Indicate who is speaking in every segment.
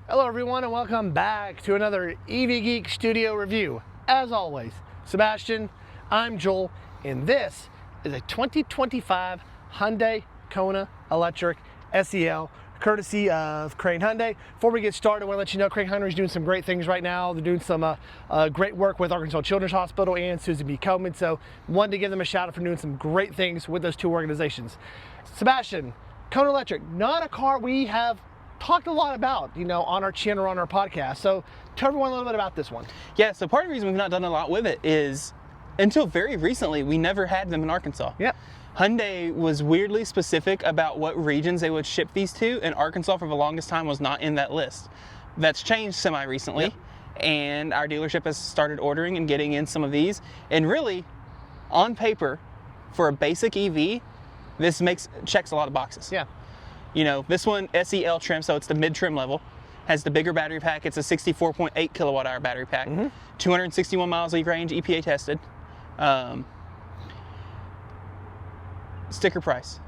Speaker 1: Hello everyone and welcome back to another EV Geek Studio review. As always, Sebastian, I'm Joel, and this is a 2025 Hyundai Kona Electric SEL, courtesy of Crain Hyundai. Before we get started, I want to let you know Crain Hyundai is doing some great things right now. They're doing some great work with Arkansas Children's Hospital and Susan B. Komen, so wanted to give them a shout out for doing some great things with those two organizations. Sebastian, Kona Electric, not a car we have talked a lot about, on our channel or on our podcast. So tell everyone a little bit about this one.
Speaker 2: Yeah, so part of the reason we've not done a lot with it is until very recently, we never had them in Arkansas.
Speaker 1: Yep.
Speaker 2: Hyundai was weirdly specific about what regions they would ship these to, and Arkansas for the longest time was not in that list. That's changed semi-recently,
Speaker 1: yep.
Speaker 2: And our dealership has started ordering and getting in some of these. And really, on paper, for a basic EV, this checks a lot of boxes.
Speaker 1: Yeah.
Speaker 2: This one, SEL trim, so it's the mid-trim level, has the bigger battery pack. It's a 64.8 kilowatt hour battery pack, 261 miles of range, EPA tested. Sticker price,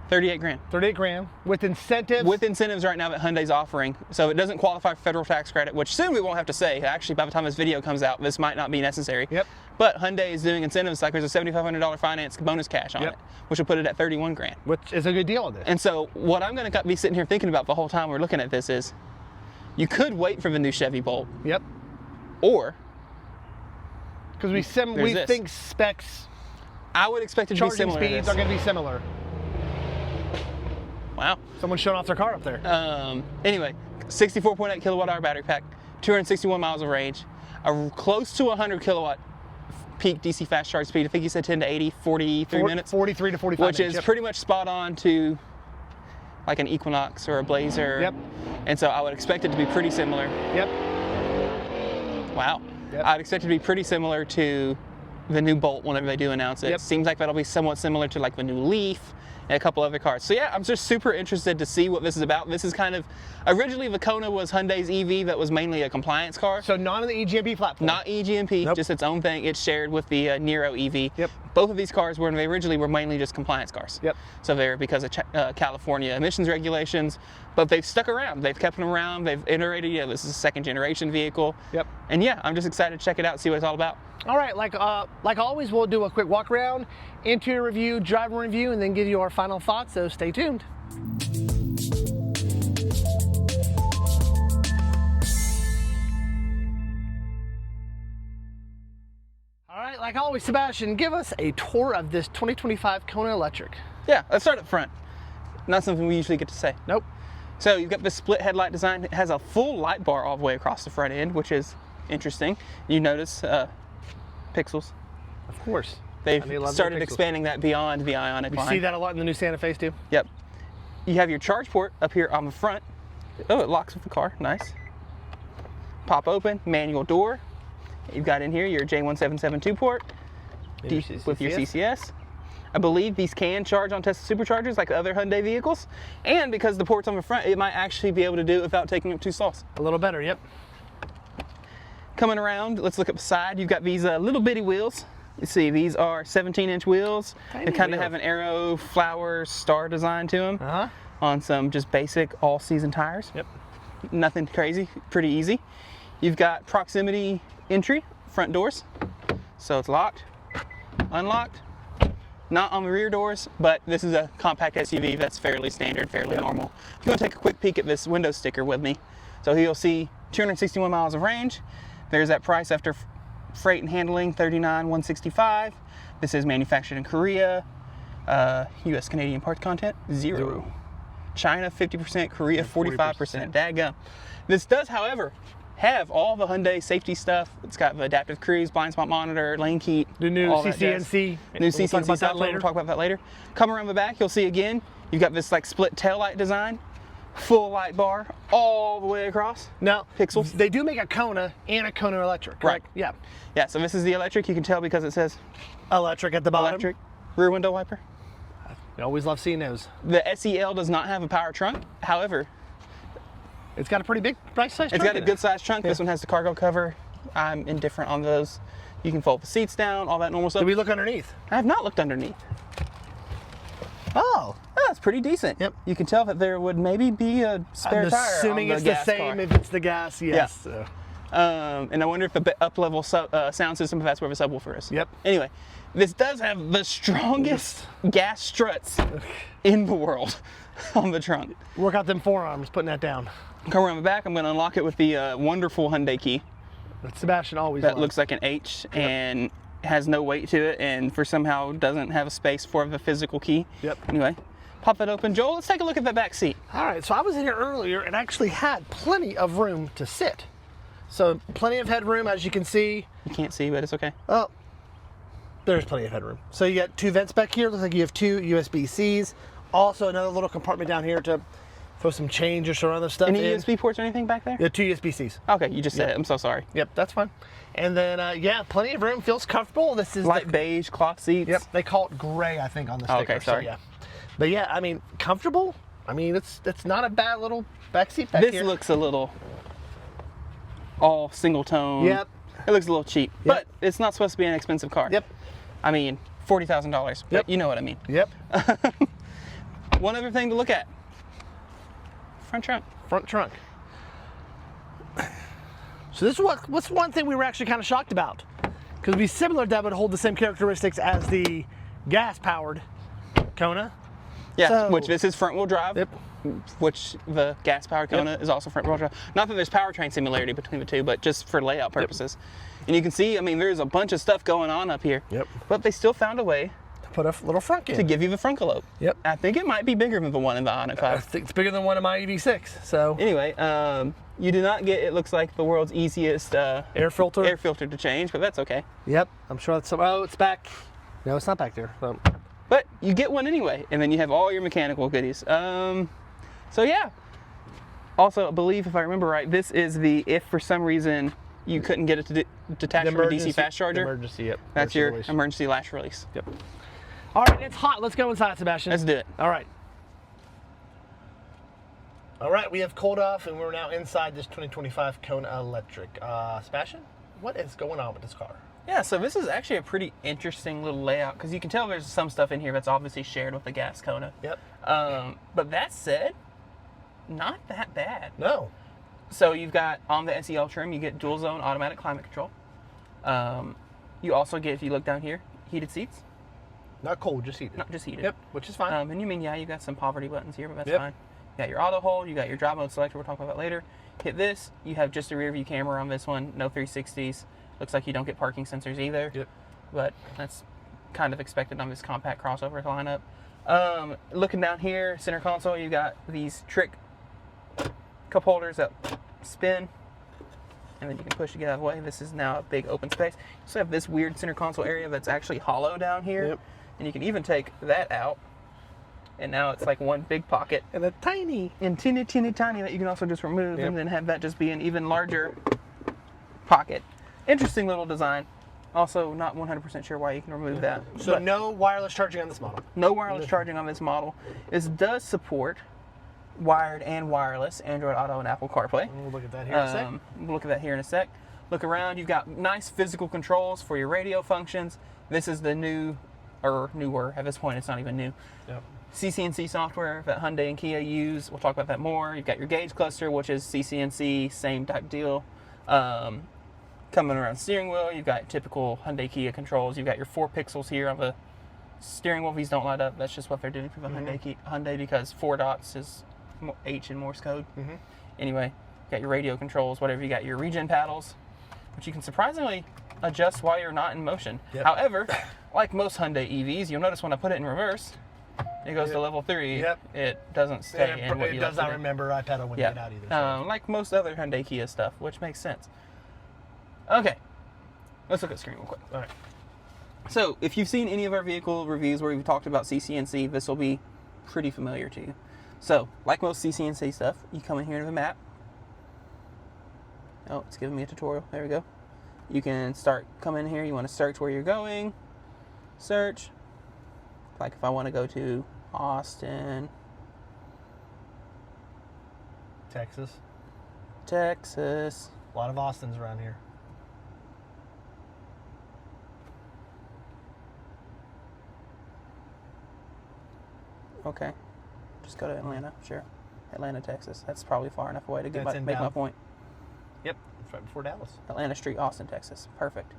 Speaker 2: 38 grand.
Speaker 1: 38 grand with incentives?
Speaker 2: With incentives right now that Hyundai's offering. So it doesn't qualify for federal tax credit, which soon we won't have to say. Actually, by the time this video comes out, this might not be necessary.
Speaker 1: Yep.
Speaker 2: But Hyundai is doing incentives, like there's a $7,500 finance bonus cash on it, which will put it at 31 grand.
Speaker 1: Which is a good deal on this.
Speaker 2: And so what I'm going to be sitting here thinking about the whole time we're looking at this is, you could wait for the new Chevy Bolt.
Speaker 1: Yep.
Speaker 2: Or,
Speaker 1: because we think specs,
Speaker 2: I would expect it to be similar.
Speaker 1: Charging speeds are going to be similar.
Speaker 2: Wow.
Speaker 1: Someone's showing off their car up there.
Speaker 2: Anyway, 64.8 kilowatt hour battery pack, 261 miles of range, close to 100 kilowatt peak DC fast charge speed. I think you said 10 to 80, 43 minutes.
Speaker 1: 43 to 45
Speaker 2: minutes. Which is pretty much spot on to like an Equinox or a Blazer.
Speaker 1: Yep.
Speaker 2: And so I would expect it to be pretty similar.
Speaker 1: Yep.
Speaker 2: Wow.
Speaker 1: Yep.
Speaker 2: I'd expect it to be pretty similar to the new Bolt whenever they do announce it.
Speaker 1: Yep.
Speaker 2: Seems like that'll be somewhat similar to like the new Leaf and a couple other cars. So yeah, I'm just super interested to see what this is about. This is kind of, originally the Kona was Hyundai's EV that was mainly a compliance car.
Speaker 1: So not on the eGMP platform?
Speaker 2: Not eGMP,
Speaker 1: nope.
Speaker 2: Just its own thing. It's shared with the Nero EV.
Speaker 1: Yep.
Speaker 2: Both of these cars, when they originally were mainly just compliance cars.
Speaker 1: Yep.
Speaker 2: So they're because of California emissions regulations, but they've stuck around. They've kept them around. They've iterated. Yeah, this is a second generation vehicle.
Speaker 1: Yep.
Speaker 2: And yeah, I'm just excited to check it out, see what it's all about.
Speaker 1: All right, like always, we'll do a quick walk around, interior review, driver review, and then give you our final thoughts, so stay tuned. All right, like always, Sebastian, give us a tour of this 2025 Kona Electric.
Speaker 2: Yeah, let's start up front. Not something we usually get to say.
Speaker 1: Nope.
Speaker 2: So you've got the split headlight design. It has a full light bar all the way across the front end, which is interesting. You notice pixels.
Speaker 1: Of course.
Speaker 2: They've started expanding that beyond the Ioniq line.
Speaker 1: You see that a lot in the new Santa Fe's too?
Speaker 2: Yep. You have your charge port up here on the front. Oh, it locks with the car. Nice. Pop open, manual door. You've got in here your J1772 port with your CCS. I believe these can charge on Tesla superchargers like other Hyundai vehicles. And because the port's on the front, it might actually be able to do it without taking up two stalls.
Speaker 1: A little better, yep.
Speaker 2: Coming around, let's look up the side. You've got these little bitty wheels. You see, these are 17-inch wheels. They kind of have an arrow, flower, star design to them on some just basic all-season tires.
Speaker 1: Yep.
Speaker 2: Nothing crazy, pretty easy. You've got proximity entry, front doors. So it's locked, unlocked. Not on the rear doors, but this is a compact SUV that's fairly standard, fairly normal. If you want to take a quick peek at this window sticker with me. So you'll see 261 miles of range. There's that price after freight and handling, $39,165. This is manufactured in Korea. US Canadian parts content, 0. China, 50%, Korea, 45%. Daggum. This does, however, have all the Hyundai safety stuff. It's got the adaptive cruise, blind spot monitor, lane keep,
Speaker 1: the new CCNC.
Speaker 2: New CCNC software. We'll talk about that later. Come around the back, you'll see again, you've got this like split tail light design. Full light bar all the way across.
Speaker 1: Now,
Speaker 2: pixels.
Speaker 1: They do make a Kona and a Kona Electric, correct?
Speaker 2: Right. Yeah. Yeah, so this is the electric. You can tell because it says
Speaker 1: electric at the bottom.
Speaker 2: Electric. Rear window wiper.
Speaker 1: I always love seeing those.
Speaker 2: The SEL does not have a power trunk. However,
Speaker 1: it's got a pretty big, nice size trunk.
Speaker 2: It's got a good size trunk. Yeah. This one has the cargo cover. I'm indifferent on those. You can fold the seats down, all that normal stuff.
Speaker 1: Did we look underneath?
Speaker 2: I have not looked underneath.
Speaker 1: Oh.
Speaker 2: That's pretty decent.
Speaker 1: Yep.
Speaker 2: You can tell that there would maybe be a spare
Speaker 1: I'm
Speaker 2: tire
Speaker 1: assuming
Speaker 2: on
Speaker 1: it's
Speaker 2: the
Speaker 1: the
Speaker 2: gas
Speaker 1: same
Speaker 2: car.
Speaker 1: if it's the gas, yes.
Speaker 2: Yeah.
Speaker 1: So.
Speaker 2: And I wonder if the up-level sound system, if that's where the subwoofer is.
Speaker 1: Yep.
Speaker 2: Anyway, this does have the strongest gas struts in the world on the trunk.
Speaker 1: Work out them forearms, putting that down.
Speaker 2: Come around the back, I'm going to unlock it with the wonderful Hyundai key.
Speaker 1: That Sebastian always
Speaker 2: That
Speaker 1: loves.
Speaker 2: looks like an H and has no weight to it, and for somehow doesn't have a space for the physical key.
Speaker 1: Yep.
Speaker 2: Anyway, pop that open. Joel, let's take a look at that back seat.
Speaker 1: All right, so I was in here earlier and actually had plenty of room to sit. So plenty of headroom, as you can see.
Speaker 2: You can't see, but it's okay.
Speaker 1: Oh, there's plenty of headroom. So you got 2 vents back here. Looks like you have 2 USB-Cs. Also another little compartment down here to throw some change or some other stuff
Speaker 2: Any
Speaker 1: in.
Speaker 2: USB ports or anything back there?
Speaker 1: Yeah, 2 USB-Cs.
Speaker 2: Okay, you just said it. I'm so sorry.
Speaker 1: Yep, that's fine. And then, yeah, plenty of room. Feels comfortable. This is
Speaker 2: Light beige cloth seats.
Speaker 1: Yep, they call it gray, I think, on the sticker.
Speaker 2: Okay, sorry.
Speaker 1: So, yeah. But yeah, I mean, comfortable. I mean, it's not a bad little back seat back
Speaker 2: This
Speaker 1: here.
Speaker 2: looks a little all single tone.
Speaker 1: Yep.
Speaker 2: It looks a little cheap, but it's not supposed to be an expensive car.
Speaker 1: Yep.
Speaker 2: I mean, $40,000, but
Speaker 1: Yep.
Speaker 2: you know what I mean.
Speaker 1: Yep.
Speaker 2: One other thing to look at. Front trunk.
Speaker 1: Front trunk. So this is what's one thing we were actually kind of shocked about, because it'd be similar that would hold the same characteristics as the gas-powered Kona.
Speaker 2: Yeah,
Speaker 1: So-
Speaker 2: which this is front wheel drive.
Speaker 1: Yep.
Speaker 2: Which the gas powered Kona is also front wheel drive. Not that there's powertrain similarity between the two, but just for layout purposes. And you can see, I mean, there's a bunch of stuff going on up here.
Speaker 1: Yep.
Speaker 2: But they still found a way
Speaker 1: Put a little front in.
Speaker 2: to give you the frontalope.
Speaker 1: Yep.
Speaker 2: I think it might be bigger than the one in the Ioniq
Speaker 1: I
Speaker 2: 5.
Speaker 1: think it's bigger than one of my EV6. So
Speaker 2: Anyway, you do not get, it looks like, the world's easiest
Speaker 1: air filter.
Speaker 2: air filter to change, but that's okay.
Speaker 1: Yep. I'm sure that's. Oh, it's back. No, it's not back there.
Speaker 2: But you get one anyway, and then you have all your mechanical goodies. So yeah. Also, I believe, if I remember right, this is the, if for some reason you couldn't get it to detach from a DC fast charger,
Speaker 1: Emergency. Yep.
Speaker 2: that's your
Speaker 1: release.
Speaker 2: emergency latch release.
Speaker 1: Yep. All right, it's hot. Let's go inside, Sebastian.
Speaker 2: Let's do it.
Speaker 1: All right. All right, we have cooled off, and we're now inside this 2025 Kona Electric. Sebastian, what is going on with this car?
Speaker 2: Yeah, so this is actually a pretty interesting little layout, because you can tell there's some stuff in here that's obviously shared with the gas Kona.
Speaker 1: Yep.
Speaker 2: But that said, not that bad.
Speaker 1: No.
Speaker 2: So you've got, on the SEL trim, you get dual zone automatic climate control. You also get, if you look down here, heated seats.
Speaker 1: Not cold, just heated.
Speaker 2: Not just heated.
Speaker 1: Yep, which is fine.
Speaker 2: And you mean, yeah, you got some poverty buttons here, but that's
Speaker 1: Yep.
Speaker 2: fine. You got your auto hold, you got your drive mode selector, we'll talk about that later. Hit this, you have just a rear view camera on this one, no 360s. Looks like you don't get parking sensors either.
Speaker 1: Yep.
Speaker 2: But that's kind of expected on this compact crossover lineup. Looking down here, center console, you got these trick cup holders that spin, and then you can push to get out of the way. This is now a big open space. You also have this weird center console area that's actually hollow down here.
Speaker 1: Yep.
Speaker 2: And you can even take that out, and now it's like one big pocket.
Speaker 1: And a tiny.
Speaker 2: And teeny tiny that you can also just remove,
Speaker 1: Yep.
Speaker 2: and then have that just be an even larger pocket. Interesting little design. Also, not 100% sure why you can remove that.
Speaker 1: So
Speaker 2: But
Speaker 1: no wireless charging on this model.
Speaker 2: no wireless charging on this model. This does support wired and wireless Android Auto and Apple CarPlay.
Speaker 1: We'll look at that here in a sec.
Speaker 2: We'll look at that here in a sec. Look around, you've got nice physical controls for your radio functions. This is the new, or newer, at this point it's not even new,
Speaker 1: Yep.
Speaker 2: CCNC software that Hyundai and Kia use. We'll talk about that more. You've got your gauge cluster, which is CCNC, same type deal. Coming around steering wheel, you've got typical Hyundai Kia controls. You've got your 4 pixels here on the steering wheel. These don't light up. That's just what they're doing for the Hyundai, because 4 dots is H in Morse code. Anyway, you got your radio controls, whatever. You got your regen paddles, which you can surprisingly adjust while you're not in motion.
Speaker 1: Yep.
Speaker 2: However, like most Hyundai EVs, you'll notice when I put it in reverse, it goes to level 3.
Speaker 1: Yep.
Speaker 2: It doesn't stay in what
Speaker 1: It
Speaker 2: you
Speaker 1: does
Speaker 2: left
Speaker 1: not
Speaker 2: it in.
Speaker 1: remember iPad when you get out either. So.
Speaker 2: Like most other Hyundai Kia stuff, which makes sense. Okay, let's look at the screen real quick.
Speaker 1: All right.
Speaker 2: So, if you've seen any of our vehicle reviews where we've talked about CCNC, this will be pretty familiar to you. So, like most CCNC stuff, you come in here to the map. Oh, it's giving me a tutorial. There we go. You can come in here, you want to search where you're going. Search. Like if I want to go to Austin,
Speaker 1: Texas.
Speaker 2: Texas.
Speaker 1: A lot of Austins around here.
Speaker 2: Okay. Just go to Atlanta, sure. Atlanta, Texas. That's probably far enough away to
Speaker 1: That's
Speaker 2: make my
Speaker 1: Dallas.
Speaker 2: point.
Speaker 1: Yep, it's right before Dallas.
Speaker 2: Atlanta Street, Austin, Texas. Perfect.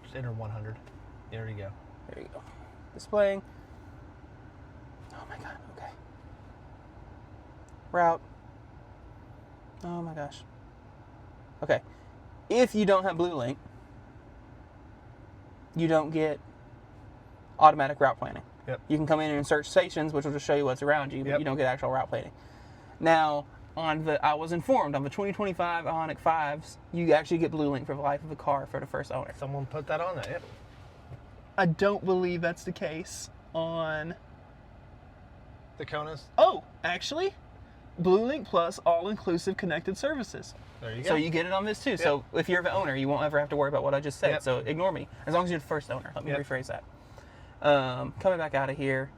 Speaker 1: Just enter 100. There you go.
Speaker 2: There you go. Displaying. Oh my God, okay. Route. Oh my gosh. Okay. If you don't have Blue Link, you don't get automatic route planning.
Speaker 1: Yep.
Speaker 2: You can come in and search stations, which will just show you what's around you, but
Speaker 1: Yep.
Speaker 2: you don't get actual route planning. Now, I was informed on the 2025 Ioniq 5s, you actually get Blue Link for the life of the car for the first owner.
Speaker 1: Someone put that on there. Yep.
Speaker 2: I don't believe that's the case on...
Speaker 1: The Konas.
Speaker 2: Oh, actually, Blue Link Plus all-inclusive connected services.
Speaker 1: There you go.
Speaker 2: So you get it on this too. Yep. So if you're the owner, you won't ever have to worry about what I just said.
Speaker 1: Yep.
Speaker 2: So ignore me. As long as you're the first owner. Let me
Speaker 1: Yep.
Speaker 2: rephrase that. Coming back out of here,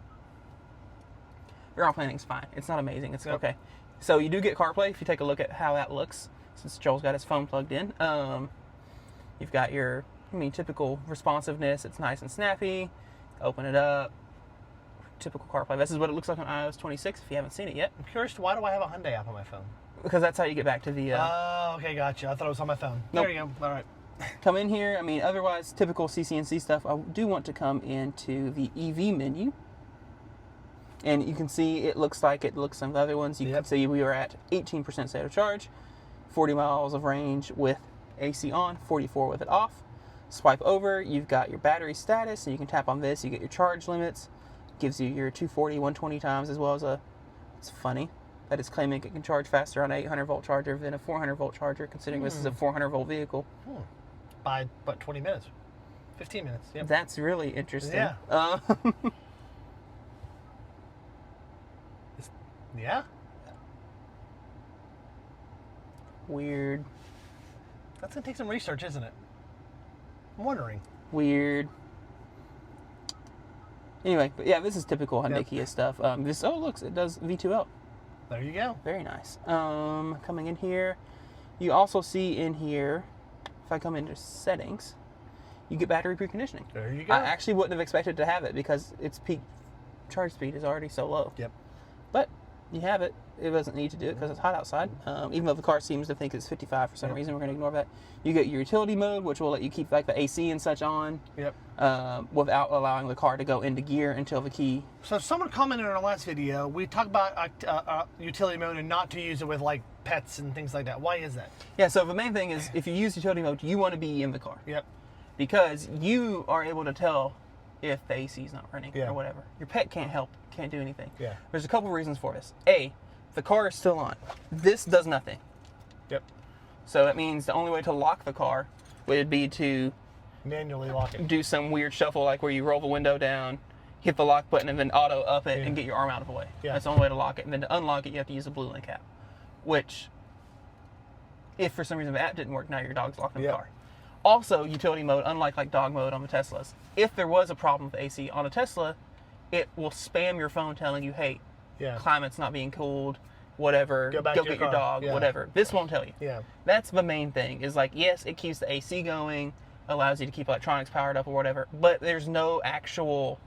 Speaker 2: route planning's fine. It's not amazing. It's
Speaker 1: Yep.
Speaker 2: okay. So you do get CarPlay if you take a look at how that looks. Since Joel's got his phone plugged in, you've got your, typical responsiveness. It's nice and snappy. Open it up. Typical CarPlay. This is what it looks like on iOS 26 if you haven't seen it yet.
Speaker 1: I'm curious, why do I have a Hyundai app on my phone?
Speaker 2: Because that's how you get back to the...
Speaker 1: Oh, okay, gotcha. I thought it was on my phone.
Speaker 2: Nope.
Speaker 1: There you go. All right.
Speaker 2: Come in here. Otherwise, typical CCNC stuff. I do want to come into the EV menu. And you can see it looks like some of the other ones. You can see we were at 18% state of charge, 40 miles of range with AC on, 44 with it off. Swipe over, you've got your battery status, and you can tap on this. You get your charge limits. Gives you your 240, 120 times, as well as it's funny that it's claiming it can charge faster on an 800 volt charger than a 400 volt charger, considering this is a 400 volt vehicle.
Speaker 1: By, 20 minutes? 15 minutes, yep.
Speaker 2: That's really interesting.
Speaker 1: Yeah. Yeah?
Speaker 2: Weird.
Speaker 1: That's going to take some research, isn't it? I'm wondering.
Speaker 2: Weird. Anyway, but yeah, this is typical Hyundai Kia stuff. It does V2L.
Speaker 1: There you go.
Speaker 2: Very nice. Coming in here, you also see in here, if I come into settings, you get battery preconditioning.
Speaker 1: There you go.
Speaker 2: I actually wouldn't have expected to have it because its peak charge speed is already so low.
Speaker 1: Yep.
Speaker 2: But you have it. It doesn't need to do it because it's hot outside. Even though the car seems to think it's 55 for some reason, we're going to ignore that. You get your utility mode, which will let you keep like the AC and such on.
Speaker 1: Yep.
Speaker 2: Without allowing the car to go into gear until the key.
Speaker 1: So someone commented in our last video, we talked about utility mode and not to use it with like pets and things like that. Why is that?
Speaker 2: Yeah, so the main thing is if you use utility mode, you want to be in the car.
Speaker 1: Yep.
Speaker 2: Because you are able to tell if the AC is not running
Speaker 1: Yeah.
Speaker 2: or whatever. Your pet can't help, can't do anything.
Speaker 1: Yeah.
Speaker 2: There's a couple reasons for this. A, the car is still on. This does nothing.
Speaker 1: Yep.
Speaker 2: So that means the only way to lock the car would be to
Speaker 1: Manually lock it.
Speaker 2: do some weird shuffle, like where you roll the window down, hit the lock button, and then auto up it and get your arm out of the way.
Speaker 1: Yeah.
Speaker 2: That's the only way to lock it. And then to unlock it, you have to use a Blue Link app. Which, if for some reason the app didn't work, now your dog's locked in the car. Also, utility mode, unlike like dog mode on the Teslas, if there was a problem with AC on a Tesla, it will spam your phone telling you, hey, climate's not being cooled, whatever, go get your dog, whatever. This won't tell you.
Speaker 1: Yeah.
Speaker 2: That's the main thing, is like, yes, it keeps the AC going, allows you to keep electronics powered up or whatever, but there's no actual,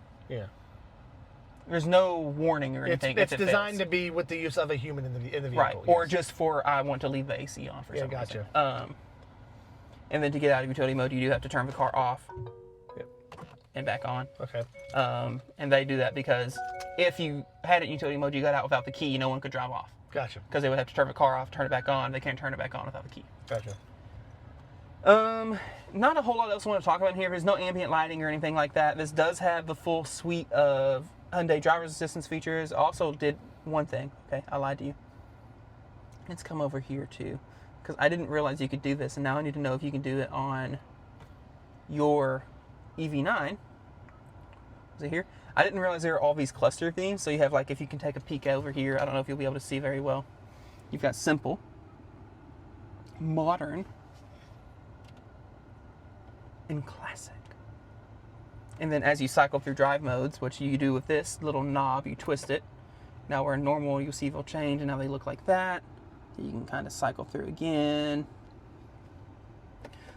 Speaker 2: there's no warning or anything.
Speaker 1: It's designed to be with the use of a human in the vehicle.
Speaker 2: Right, or just for, I want to leave the AC on for some reason. And then to get out of utility mode, you do have to turn the car off and back on.
Speaker 1: Okay.
Speaker 2: And they do that because if you had it in utility mode, you got out without the key, no one could drive off.
Speaker 1: Gotcha.
Speaker 2: Because they would have to turn the car off, turn it back on. They can't turn it back on without the key.
Speaker 1: Gotcha.
Speaker 2: Not a whole lot else I want to talk about in here. There's no ambient lighting or anything like that. This does have the full suite of Hyundai driver's assistance features. Also did one thing. Okay, I lied to you. Let's come over here too, because I didn't realize you could do this, and now I need to know if you can do it on your EV9. Is it here? I didn't realize there are all these cluster themes. So you have, like, if you can take a peek over here, I don't know if you'll be able to see very well. You've got simple, modern, and classic. And then as you cycle through drive modes, which you do with this little knob, you twist it. Now we're in normal, you'll see they'll change, and now they look like that. You can kind of cycle through again.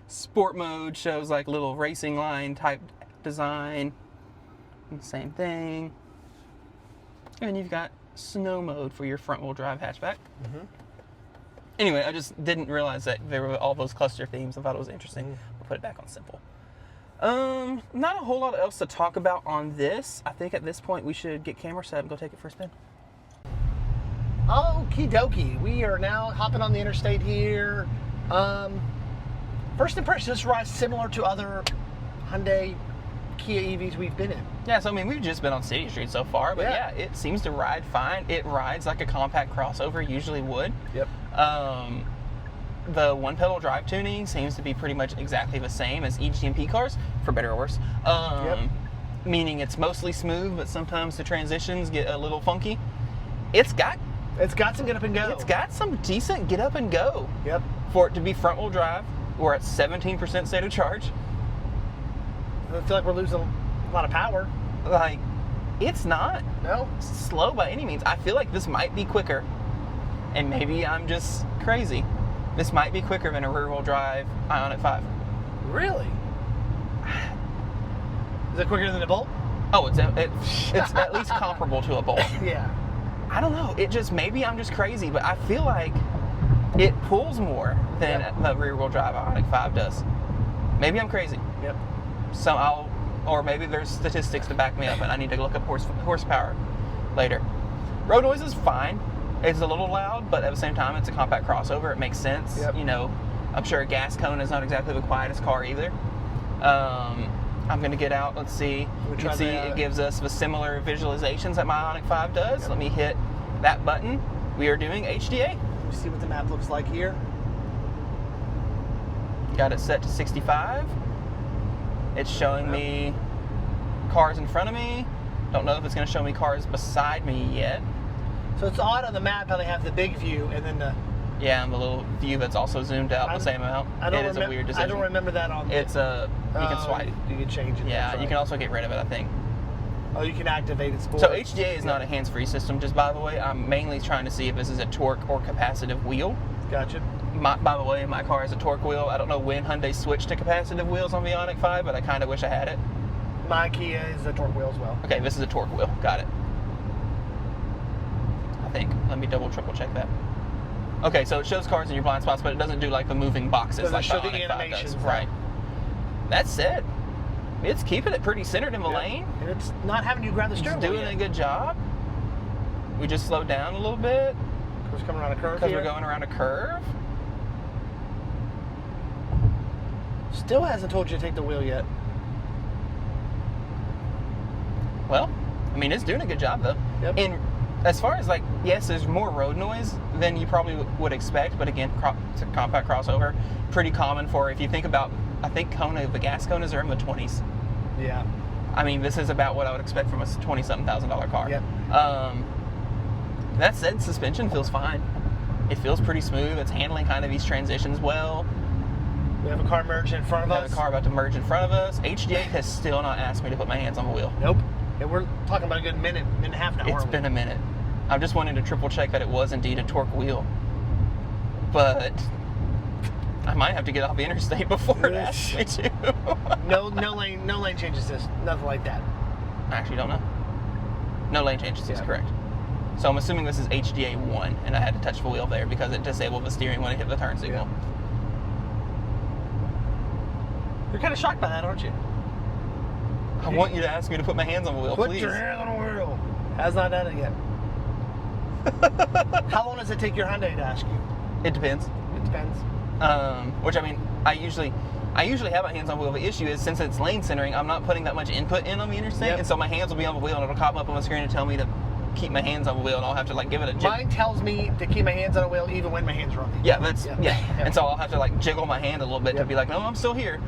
Speaker 2: Sport mode shows like little racing line type design. And same thing. And you've got snow mode for your front-wheel drive hatchback. Anyway, I just didn't realize that there were all those cluster themes. I thought it was interesting. We'll put it back on simple. Not a whole lot else to talk about on this. I think at this point we should get camera set up and go take it for a spin.
Speaker 1: Okie dokie. We are now hopping on the interstate here. First impression, this rides similar to other Hyundai Kia EVs we've been in.
Speaker 2: Yeah, so I mean, we've just been on City Street so far, but yeah, it seems to ride fine. It rides like a compact crossover usually would.
Speaker 1: Yep.
Speaker 2: The one-pedal drive tuning seems to be pretty much exactly the same as EGMP cars, for better or worse. Meaning it's mostly smooth, but sometimes the transitions get a little funky. It's got
Speaker 1: some get up and go.
Speaker 2: It's got some decent get up and go.
Speaker 1: Yep.
Speaker 2: For it to be front-wheel drive, we're at 17% state of charge.
Speaker 1: I feel like we're losing a lot of power.
Speaker 2: Like, it's not
Speaker 1: slow
Speaker 2: by any means. I feel like this might be quicker, and maybe I'm just crazy. This might be quicker than a rear-wheel drive Ioniq 5.
Speaker 1: Really? Is it quicker than the Bolt?
Speaker 2: Oh, it's at least comparable to a Bolt.
Speaker 1: Yeah.
Speaker 2: I don't know. It just, maybe I'm just crazy, but I feel like it pulls more than the rear-wheel drive Ioniq 5 does. Maybe I'm crazy.
Speaker 1: Yep.
Speaker 2: So or maybe there's statistics to back me up, and I need to look up horsepower later. Road noise is fine. It's a little loud, but at the same time, it's a compact crossover. It makes sense.
Speaker 1: Yep.
Speaker 2: You know, I'm sure a gas Kona is not exactly the quietest car either. I'm going to get out. Let's see. You can see it gives us the similar visualizations that my Ioniq 5 does.
Speaker 1: Yep.
Speaker 2: Let me hit that button. We are doing HDA.
Speaker 1: Let me see what the map looks like here.
Speaker 2: Got it set to 65. It's showing me cars in front of me. Don't know if it's going to show me cars beside me yet.
Speaker 1: So it's odd on the map how they have the big view and then the...
Speaker 2: Yeah, and the little view that's also zoomed out the same amount. It is a weird decision.
Speaker 1: I don't remember that on...
Speaker 2: It's a... You can swipe.
Speaker 1: You can change it.
Speaker 2: Yeah, you can also get rid of it, I think.
Speaker 1: Oh, you can activate it.
Speaker 2: So HDA is not a hands-free system, just by the way. I'm mainly trying to see if this is a torque or capacitive wheel.
Speaker 1: Gotcha.
Speaker 2: By the way, my car has a torque wheel. I don't know when Hyundai switched to capacitive wheels on the Ioniq 5, but I kind of wish I had it.
Speaker 1: My Kia is a torque wheel as well.
Speaker 2: Okay, this is a torque wheel. Got it. I think. Let me triple check that. Okay, so it shows cars in your blind spots, but it doesn't do like the moving boxes like the Ioniq 5 does. Right. That said, it's keeping it pretty centered in the lane.
Speaker 1: And it's not having you grab the steering wheel.
Speaker 2: It's doing a good job. We just slowed down a little bit.
Speaker 1: We're coming around a curve
Speaker 2: because we're going around a curve.
Speaker 1: Still hasn't told you to take the wheel yet.
Speaker 2: Well, I mean, it's doing a good job though.
Speaker 1: Yep.
Speaker 2: And as far as like, yes, there's more road noise than you probably would expect, but again, it's a compact crossover. Pretty common for, if you think about, I think the gas Konas are in the 20s.
Speaker 1: Yeah.
Speaker 2: I mean, this is about what I would expect from a $20-something thousand car.
Speaker 1: Yep.
Speaker 2: That said, suspension feels fine. It feels pretty smooth. It's handling kind of these transitions well.
Speaker 1: We have a car merging in front of us.
Speaker 2: We have a car about to merge in front of us. HDA has still not asked me to put my hands on the wheel.
Speaker 1: Nope. And we're talking about a good minute and a half now.
Speaker 2: It's been a minute. I'm just wanting to triple check that it was indeed a torque wheel. But I might have to get off the interstate before it asks me to.
Speaker 1: no lane changes this. Nothing like that.
Speaker 2: I actually don't know. No lane changes is correct. So I'm assuming this is HDA 1, and I had to touch the wheel there because it disabled the steering when it hit the turn signal.
Speaker 1: Yeah. You're kind of shocked by that, aren't you?
Speaker 2: I want you to ask me to put my hands on the wheel, please.
Speaker 1: Put your hands on the wheel. Has not done it yet. How long does it take your Hyundai to ask you?
Speaker 2: It depends.
Speaker 1: It depends.
Speaker 2: Which, I mean, I usually have my hands on the wheel. The issue is, since it's lane centering, I'm not putting that much input in on the interstate, and so my hands will be on the wheel, and it'll pop up on the screen and tell me to keep my hands on the wheel, and I'll have to like give it a jiggle.
Speaker 1: Mine tells me to keep my hands on the wheel even when my hands are on the wheel.
Speaker 2: Yeah. And so I'll have to like jiggle my hand a little bit to be like, no, I'm still here.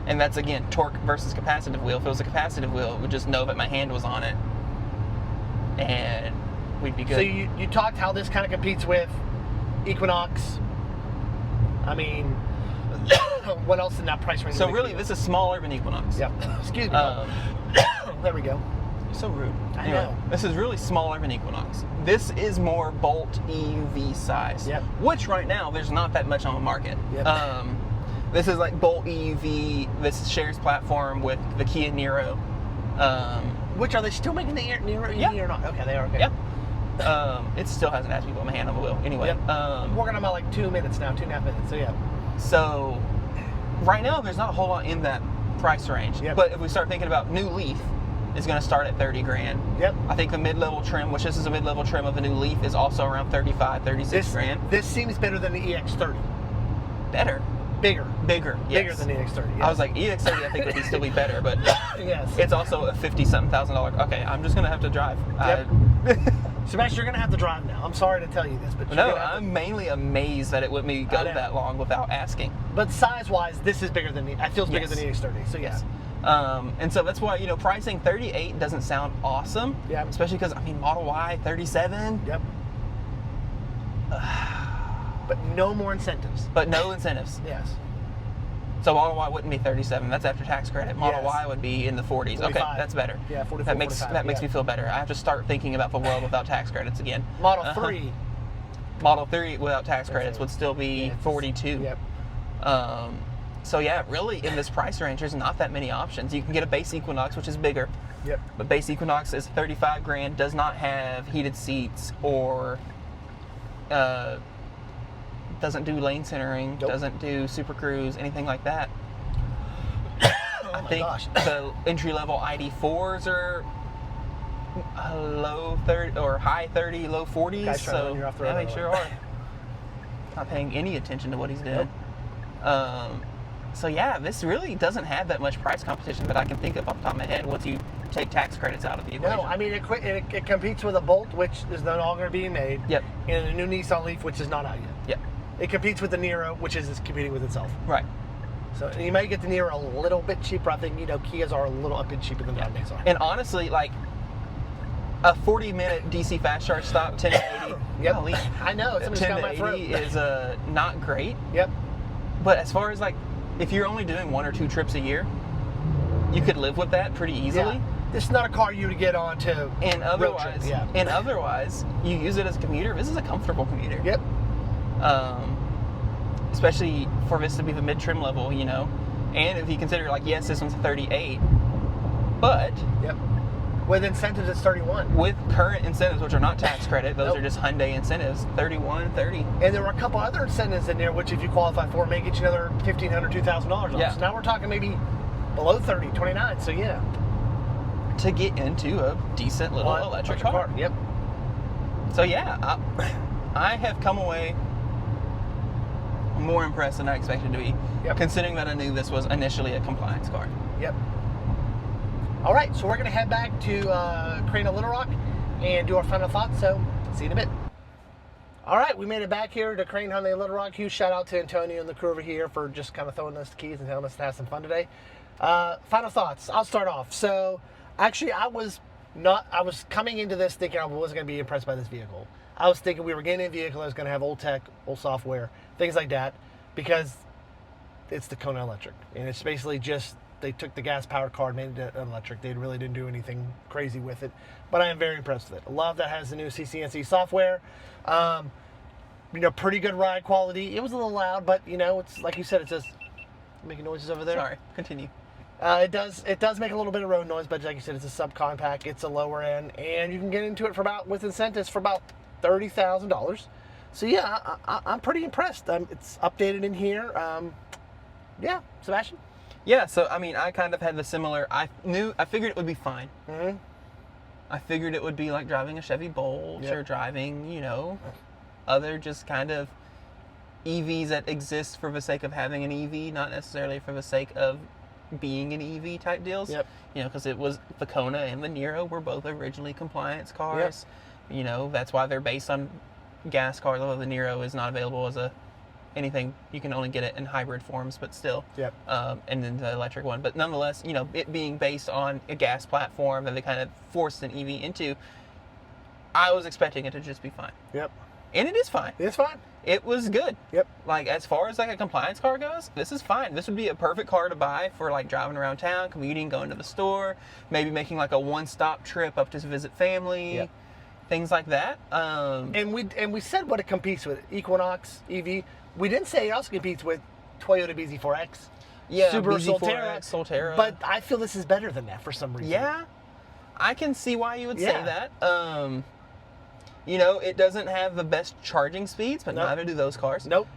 Speaker 2: And that's, again, torque versus capacitive wheel. If it was a capacitive wheel, it would just know that my hand was on it, and we'd be good.
Speaker 1: So you talked how this kind of competes with Equinox. I mean, what else in that price range?
Speaker 2: So really, this is smaller than Equinox.
Speaker 1: Yep. Excuse me. There we go.
Speaker 2: You're so rude.
Speaker 1: I know.
Speaker 2: This is really smaller than Equinox. This is more Bolt EUV size.
Speaker 1: Yep.
Speaker 2: Which right now, there's not that much on the market.
Speaker 1: Yep.
Speaker 2: This is like Bolt EUV. This shares platform with the Kia Niro.
Speaker 1: Which are they still making the Nero EV
Speaker 2: Yeah.
Speaker 1: or not? Okay, they are. Okay.
Speaker 2: Yeah. It still hasn't asked me to put my hand on the wheel. Anyway.
Speaker 1: Yep. Working on about like 2 minutes now, 2.5 minutes. So yeah.
Speaker 2: So right now there's not a whole lot in that price range.
Speaker 1: Yep.
Speaker 2: But if we start thinking about new Leaf, is going to start at 30 grand.
Speaker 1: Yep.
Speaker 2: I think the mid-level trim, which this is a mid-level trim of a new Leaf, is also around 35, 36 grand.
Speaker 1: This seems better than the EX30.
Speaker 2: Better.
Speaker 1: Bigger.
Speaker 2: Bigger, yes.
Speaker 1: Bigger than the EX30. Yes.
Speaker 2: I was like, EX30 I think would still be better, but
Speaker 1: yes.
Speaker 2: it's also a $50-something thousand. Okay, I'm just going to have to drive.
Speaker 1: Yep. Sebastian, you're going to have to drive now. I'm sorry to tell you this, but
Speaker 2: No, I'm mainly amazed that it would me go that long without asking.
Speaker 1: But size-wise, this is bigger than it feels bigger than the EX30. So yes.
Speaker 2: And so that's why, pricing 38 doesn't sound awesome.
Speaker 1: Yeah.
Speaker 2: Especially because, Model Y, 37.
Speaker 1: Yep. But no more incentives.
Speaker 2: But no incentives.
Speaker 1: Yes.
Speaker 2: So Model Y wouldn't be 37. That's after tax credit. Model Y would be in the 40s.
Speaker 1: 45.
Speaker 2: Okay, that's better.
Speaker 1: Yeah, 44,
Speaker 2: That makes
Speaker 1: 45,
Speaker 2: me feel better. I have to start thinking about the world without tax credits again.
Speaker 1: Model 3.
Speaker 2: Model 3 without tax credits would still be 42.
Speaker 1: Yep.
Speaker 2: So yeah, really in this price range, there's not that many options. You can get a base Equinox, which is bigger.
Speaker 1: Yep.
Speaker 2: But base Equinox is 35 grand, does not have heated seats or doesn't do lane centering, doesn't do Super Cruise, anything like that. I think the entry-level ID4s are low 30 or high 30, low 40s.
Speaker 1: Guys
Speaker 2: so
Speaker 1: yeah,
Speaker 2: they sure are. Not paying any attention to what he's doing. So yeah, this really doesn't have that much price competition that I can think of off the top of my head once you take tax credits out of the equation.
Speaker 1: No, I mean it competes with a Bolt, which is no longer being made.
Speaker 2: Yep.
Speaker 1: And a new Nissan Leaf, which is not out yet.
Speaker 2: Yep.
Speaker 1: It competes with the Nero, which is competing with itself.
Speaker 2: Right.
Speaker 1: So you might get the Nero a little bit cheaper. I think Kias are a little bit cheaper than Hyundais are.
Speaker 2: And honestly, like a 40-minute DC fast charge stop, 10 to 80.
Speaker 1: Yep.
Speaker 2: Golly,
Speaker 1: I know.
Speaker 2: 10 to 80 is not great.
Speaker 1: Yep.
Speaker 2: But as far as like, if you're only doing 1 or 2 trips a year, you could live with that pretty easily.
Speaker 1: Yeah. This is not a car you would get on to
Speaker 2: and otherwise, you use it as a commuter. This is a comfortable commuter.
Speaker 1: Yep.
Speaker 2: Especially for this to be the mid-trim level, And if you consider, like, yes, this one's a 38, but...
Speaker 1: Yep. With incentives, it's 31.
Speaker 2: With current incentives, which are not tax credit, those are just Hyundai incentives, 31, 30.
Speaker 1: And there were a couple other incentives in there, which if you qualify for, may get you another $1,500, $2,000 off.
Speaker 2: Yeah.
Speaker 1: So now we're talking maybe below 30, 29, so yeah.
Speaker 2: To get into a decent little electric car.
Speaker 1: Yep.
Speaker 2: So yeah, I have come away more impressed than I expected to be, considering that I knew this was initially a compliance car.
Speaker 1: Yep. All right, so we're going to head back to Crain of Little Rock and do our final thoughts, so see you in a bit. All right, we made it back here to Crain Hyundai Little Rock. Huge shout out to Antonio and the crew over here for just kind of throwing us the keys and telling us to have some fun today. Final thoughts. I'll start off. So actually, I was coming into this thinking I wasn't going to be impressed by this vehicle. I was thinking we were getting a vehicle that was going to have old tech, old software, things like that, because it's the Kona Electric. And it's basically just, they took the gas-powered car and made it electric. They really didn't do anything crazy with it. But I am very impressed with it. I love that it has the new CCS software. Pretty good ride quality. It was a little loud, but, it's like you said, it's just making noises over there.
Speaker 2: Sorry, continue.
Speaker 1: It does make a little bit of road noise, but like you said, it's a subcompact. It's a lower end, and you can get into it with incentives for about $30,000. So yeah, I'm pretty impressed. It's updated in here. Yeah, Sebastian.
Speaker 2: Yeah, so I kind of had the similar. I figured it would be fine.
Speaker 1: Mm-hmm.
Speaker 2: I figured it would be like driving a Chevy Bolt or driving, other just kind of EVs that exist for the sake of having an EV, not necessarily for the sake of being an EV type deals.
Speaker 1: Yep.
Speaker 2: Because it was the Kona and the Nero were both originally compliance cars. Yep. That's why they're based on gas cars, although the Nero is not available as anything. You can only get it in hybrid forms, but still.
Speaker 1: Yep.
Speaker 2: And then the electric one. But nonetheless, it being based on a gas platform that they kind of forced an EV into, I was expecting it to just be fine.
Speaker 1: Yep.
Speaker 2: And it is fine.
Speaker 1: It's fine.
Speaker 2: It was good.
Speaker 1: Yep.
Speaker 2: Like, as far as like a compliance car goes, this is fine. This would be a perfect car to buy for like driving around town, commuting, going to the store, maybe making like a one-stop trip up to visit family.
Speaker 1: Yep.
Speaker 2: Things like that.
Speaker 1: And we said what it competes with. Equinox, EV. We didn't say it also competes with Toyota BZ4X.
Speaker 2: Yeah,
Speaker 1: Subaru
Speaker 2: BZ4X, Solterra.
Speaker 1: But I feel this is better than that for some reason.
Speaker 2: Yeah. I can see why you would say
Speaker 1: Yeah.
Speaker 2: that. You know, it doesn't have the best charging speeds, but
Speaker 1: Nope.
Speaker 2: neither do those cars.
Speaker 1: Nope.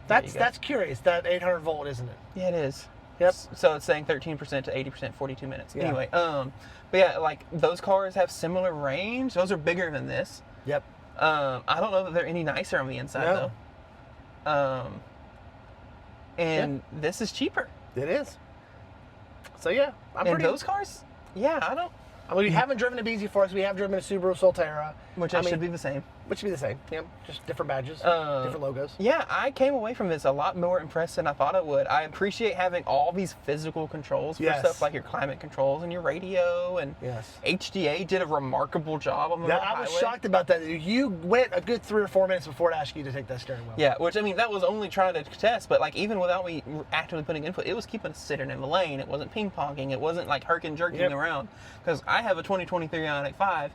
Speaker 2: There you go.
Speaker 1: That's curious. That 800 volt, isn't it?
Speaker 2: Yeah, it is.
Speaker 1: Yep.
Speaker 2: So it's saying 13% to 80%, 42 minutes.
Speaker 1: Yeah.
Speaker 2: Anyway, but yeah, like those cars have similar range. Those are bigger than this.
Speaker 1: Yep.
Speaker 2: I don't know that they're any nicer on the inside
Speaker 1: No.
Speaker 2: though. And this is cheaper.
Speaker 1: It is. So yeah,
Speaker 2: And those cars, yeah,
Speaker 1: we haven't driven a BZ for us. We have driven a Subaru Solterra,
Speaker 2: which should be the same.
Speaker 1: which should be the same. Yeah, just different badges, different logos.
Speaker 2: Yeah, I came away from this a lot more impressed than I thought I would. I appreciate having all these physical controls for
Speaker 1: Yes.
Speaker 2: stuff like your climate controls and your radio, and
Speaker 1: Yes.
Speaker 2: HDA did a remarkable job on the
Speaker 1: Now,
Speaker 2: highway.
Speaker 1: I was shocked about that. You went a good 3 or 4 minutes before it asked you to take that steering wheel.
Speaker 2: Yeah, which I mean, that was only trying to test, but like even without me actively putting input, it was keeping us sitting in the lane. It wasn't ping-ponging. It wasn't like herking jerking
Speaker 1: Yep.
Speaker 2: around. Because I have a 2023 Ioniq 5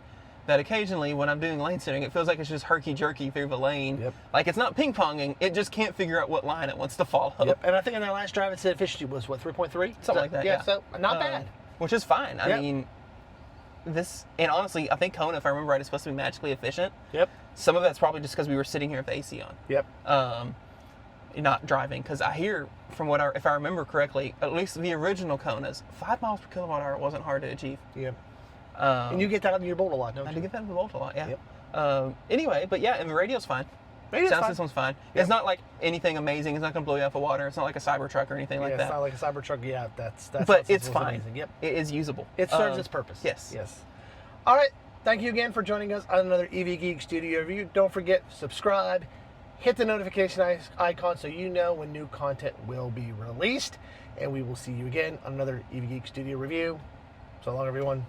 Speaker 2: that occasionally when I'm doing lane steering, it feels like it's just herky jerky through the lane.
Speaker 1: Yep.
Speaker 2: Like it's not ping-ponging. It just can't figure out what line it wants to follow.
Speaker 1: Yep. And I think in that last drive it said efficiency was what, 3.3?
Speaker 2: Something like that.
Speaker 1: Yeah. So not bad.
Speaker 2: Which is fine. I
Speaker 1: Yep.
Speaker 2: mean, this, and honestly, I think Kona, if I remember right, is supposed to be magically efficient.
Speaker 1: Yep.
Speaker 2: Some of that's probably just because we were sitting here with the AC on.
Speaker 1: Yep.
Speaker 2: Not driving, because I hear from if I remember correctly, at least the original Konas, 5 miles per kilowatt hour wasn't hard to achieve.
Speaker 1: Yep. And you get that on your Bolt a lot, don't
Speaker 2: I
Speaker 1: you?
Speaker 2: did get that in the Volt a lot, yeah.
Speaker 1: Yep.
Speaker 2: Anyway, but yeah, and the radio's fine.
Speaker 1: Radio's
Speaker 2: Sound
Speaker 1: fine.
Speaker 2: system's fine.
Speaker 1: Yep.
Speaker 2: It's not like anything amazing. It's not going to blow you off the water. It's not like a Cybertruck or anything like
Speaker 1: Yeah,
Speaker 2: that.
Speaker 1: it's not like a Cybertruck. Yeah, that's
Speaker 2: But
Speaker 1: sound
Speaker 2: it's
Speaker 1: system was
Speaker 2: fine.
Speaker 1: amazing. Yep.
Speaker 2: It is usable.
Speaker 1: It serves its purpose.
Speaker 2: Yes.
Speaker 1: Yes. All right. Thank you again for joining us on another EV Geek Studio review. Don't forget, subscribe, hit the notification icon so you know when new content will be released. And we will see you again on another EV Geek Studio review. So long, everyone.